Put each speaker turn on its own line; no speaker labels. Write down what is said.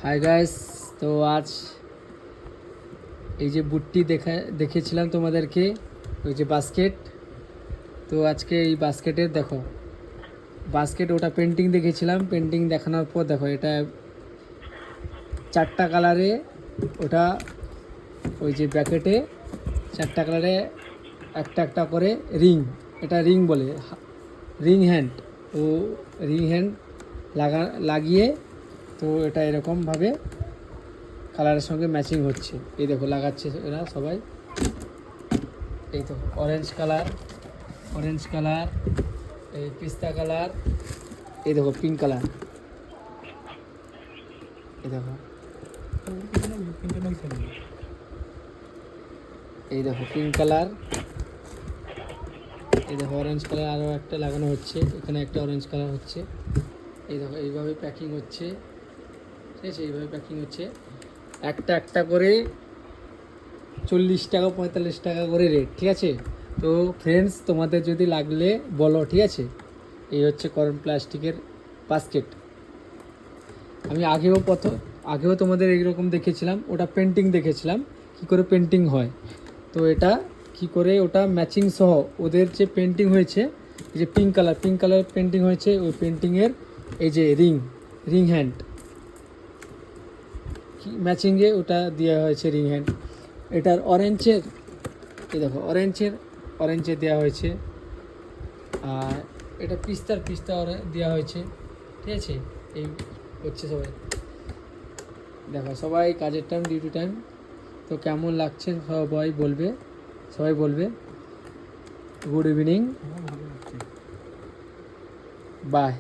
Hi guys, তো আজ এই যে বুটটি দেখেছিলাম তোমাদেরকে, ওই যে বাস্কেট। তো আজকে এই বাস্কেটের দেখো, বাস্কেট ওটা পেন্টিং দেখেছিলাম, পেন্টিং দেখানোর পর দেখো এটা 4টা কালারে, ওটা ওই যে ব্র্যাকেটে 4টা কালারে একটা একটা করে রিং, এটা রিং বলে, রিং হ্যান্ড। তো রিং হ্যান্ড লাগিয়ে তো এটা এরকমভাবে কালারের সঙ্গে ম্যাচিং হচ্ছে। এই দেখো লাগাচ্ছে এরা সবাই। এই তো অরেঞ্জ কালার, এই পিস্তা কালার, এই দেখো পিঙ্ক কালার, এই দেখো পিঙ্ক কালার, এই দেখো অরেঞ্জ কালার আরও একটা লাগানো হচ্ছে, এখানে একটা অরেঞ্জ কালার হচ্ছে। এই দেখো এইভাবে প্যাকিং হচ্ছে, ঠিক আছে, এইভাবে প্যাকিং হচ্ছে। একটা একটা করে 40 টাকা 45 টাকা করে রেট, ঠিক আছে। তো ফ্রেন্ডস, তোমাদের যদি লাগলে বলো, ঠিক আছে। এই হচ্ছে করণ প্লাস্টিকের বাস্কেট। আমি আগেও তোমাদের এইরকম দেখেছিলাম, ওটা পেন্টিং দেখেছিলাম কি করে পেন্টিং হয়। তো এটা কি করে ওটা ম্যাচিং সহ ওদের যে পেন্টিং হয়েছে, এই যে পিঙ্ক কালার পেন্টিং হয়েছে, ওই পেন্টিংয়ের এই যে রিং হ্যান্ড ম্যাচিংয়ে ওটা দেওয়া হয়েছে রিং হ্যান্ড। এটার অরেঞ্জের, এই দেখো অরেঞ্জের দেওয়া হয়েছে, আর এটা পিস্তা দেওয়া হয়েছে, ঠিক আছে। এই হচ্ছে সবাই, দেখো সবাই কাজের টাইম, ডিউটি টাইম। তো কেমন লাগছে সবাই বলবে। Good evening, by.